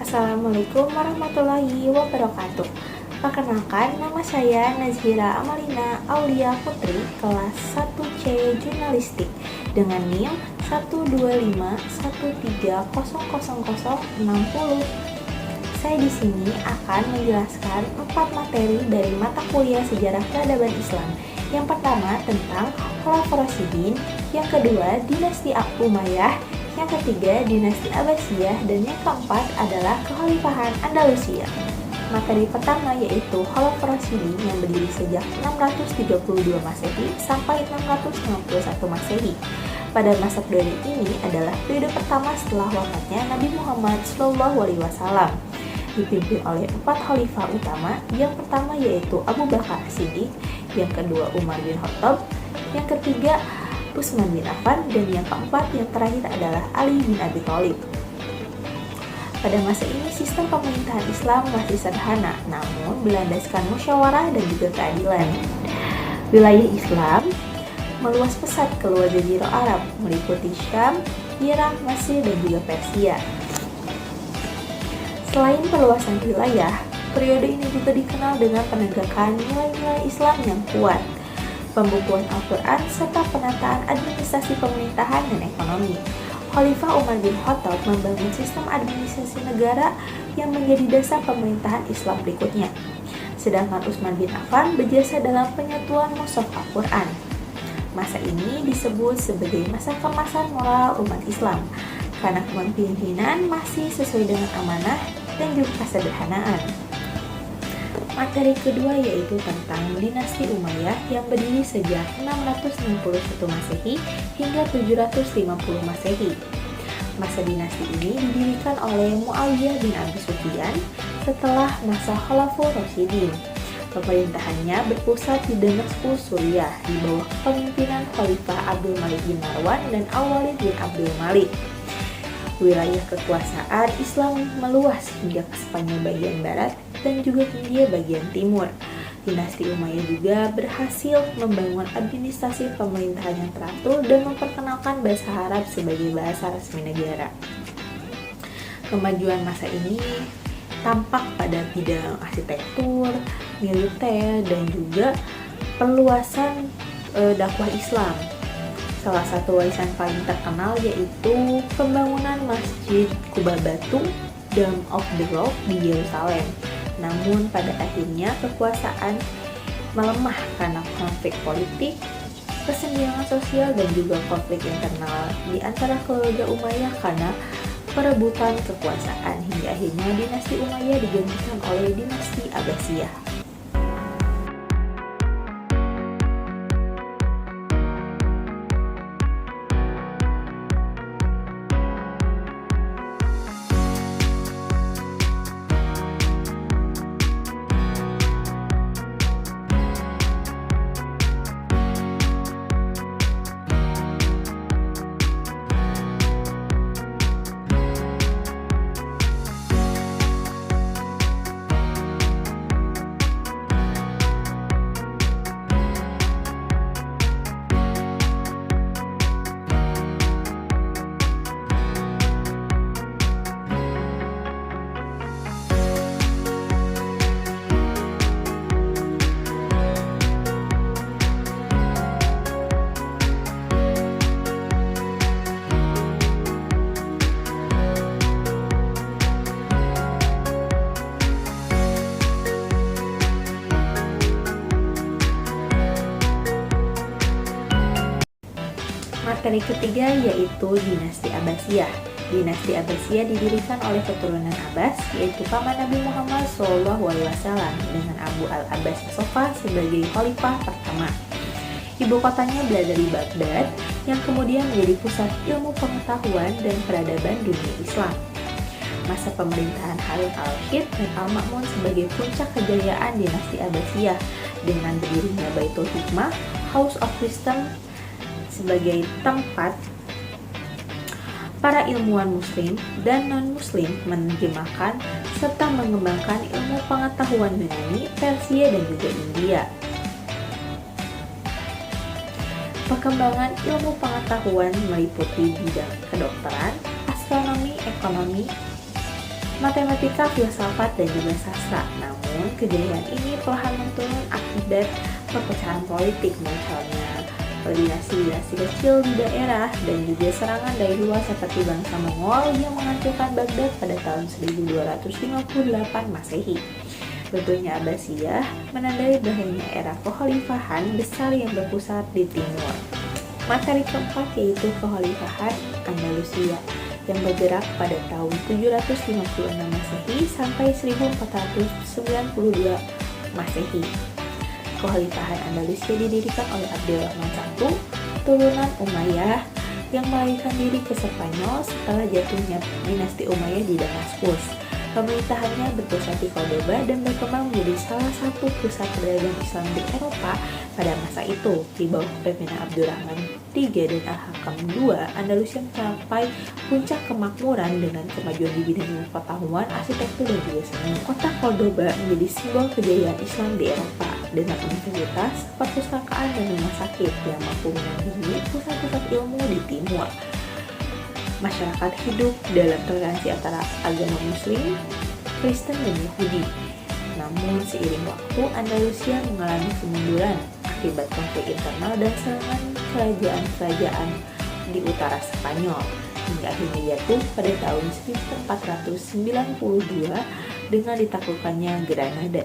Assalamualaikum warahmatullahi wabarakatuh. Perkenalkan, nama saya Nazhira Amalina Aulia Putri, kelas 1C Jurnalistik dengan NIM 12513000060. Saya di sini akan menjelaskan 4 materi dari mata kuliah Sejarah Peradaban Islam. Yang pertama tentang Khulafaur Rasyidin, yang kedua Dinasti Umayyah, yang ketiga Dinasti Abbasiyah, dan yang keempat adalah Kekhalifahan Andalusia. Materi pertama yaitu Khulafaur Rasyidin yang berdiri sejak 632 Masehi sampai 651 Masehi. Pada masa periode ini adalah periode pertama setelah wafatnya Nabi Muhammad SAW, dipimpin oleh 4 khalifah utama. Yang pertama yaitu Abu Bakar As-Siddiq, yang kedua Umar bin Khattab, yang ketiga Utsman bin Affan, dan yang keempat yang terakhir adalah Ali bin Abi Thalib. Pada masa ini sistem pemerintahan Islam masih sederhana, namun berlandaskan musyawarah dan juga keadilan. Wilayah Islam meluas pesat ke luar Jazirah Arab, meliputi Syam, Irak, Mesir, dan juga Persia. Selain perluasan wilayah, periode ini juga dikenal dengan penegakan nilai-nilai Islam yang kuat, pembukuan Al-Quran, serta penataan administrasi pemerintahan dan ekonomi. Khalifah Umar bin Khattab membangun sistem administrasi negara yang menjadi dasar pemerintahan Islam berikutnya. Sedangkan Utsman bin Affan berjasa dalam penyatuan mushaf Al-Quran. Masa ini disebut sebagai masa kemasan moral umat Islam, karena kepemimpinan masih sesuai dengan amanah dan juga kesederhanaan. Materi kedua yaitu tentang Dinasti Umayyah yang berdiri sejak 661 Masehi hingga 750 Masehi. Masa dinasti ini didirikan oleh Muawiyah bin Abi Sufyan setelah masa Khulafaur Rasyidin. Pemerintahannya berpusat di Damaskus, Suriah, di bawah kepemimpinan Khalifah Abdul Malik bin Marwan dan Al-Walid bin Abdul Malik. Wilayah kekuasaan Islam meluas hingga ke Spanyol bagian barat dan juga Hindia bagian timur. Dinasti Umayyah juga berhasil membangun administrasi pemerintahan yang teratur dan memperkenalkan bahasa Arab sebagai bahasa resmi negara. Kemajuan masa ini tampak pada bidang arsitektur, militer, dan juga perluasan dakwah Islam. Salah satu warisan paling terkenal yaitu pembangunan Masjid Quba Batu, Dome of the Rock di Yerusalem. Namun pada akhirnya kekuasaan melemah karena konflik politik, kesenjangan sosial, dan juga konflik internal di antara keluarga Umayyah karena perebutan kekuasaan, hingga akhirnya dinasti Umayyah digantikan oleh dinasti Abbasiyah. Materi ketiga yaitu Dinasti Abbasiyah. Dinasti Abbasiyah didirikan oleh keturunan Abbas, yaitu paman Nabi Muhammad SAW, dengan Abu al-Abbas as-Sofah sebagai khalifah pertama. Ibu kotanya berada di Baghdad, yang kemudian menjadi pusat ilmu pengetahuan dan peradaban dunia Islam. Masa pemerintahan Harun al-Rashid dan al-Ma'mun sebagai puncak kejayaan dinasti Abbasiyah, dengan berdirinya Baitul Hikmah, House of Wisdom, sebagai tempat para ilmuwan muslim dan non-muslim menerjemahkan serta mengembangkan ilmu pengetahuan Yunani, Persia, dan juga India. Perkembangan ilmu pengetahuan meliputi bidang kedokteran, astronomi, ekonomi, matematika, filsafat, dan juga sastra. Namun, kejayaan ini perlahan menurun akibat perpecahan politik, munculnya dinasti-dinasti kecil di daerah dan juga serangan dari luar seperti bangsa Mongol yang menghancurkan Baghdad pada tahun 1258 Masehi. Runtuhnya Abbasiyah menandai berakhirnya era kekhalifahan besar yang berpusat di timur. Materi keempat yaitu kekhalifahan Andalusia yang bergerak pada tahun 756 Masehi sampai 1492 Masehi. Kekhalifahan Andalusia didirikan oleh Abdurrahman I, turunan Umayyah, yang melarikan diri ke Spanyol setelah jatuhnya dinasti Umayyah di Damaskus. Pemerintahannya berpusat di Cordoba dan berkembang menjadi salah satu pusat perdagangan Islam di Eropa pada masa itu. Di bawah kepemimpinan Abdurrahman III dan Al-Hakam II, Andalusia mencapai puncak kemakmuran dengan kemajuan di bidang pengetahuan, arsitektur, dan juga seni. Kota Cordoba menjadi simbol kejayaan Islam di Eropa dengan universitas, perpustakaan, dan rumah sakit yang mampu menandingi pusat-pusat ilmu di timur. Masyarakat hidup dalam toleransi antara agama Muslim, Kristen, dan Yahudi. Namun seiring waktu, Andalusia mengalami kemunduran akibat konflik internal dan serangan kerajaan-kerajaan di utara Spanyol, hingga akhirnya jatuh pada tahun 1492 dengan ditaklukkannya Granada.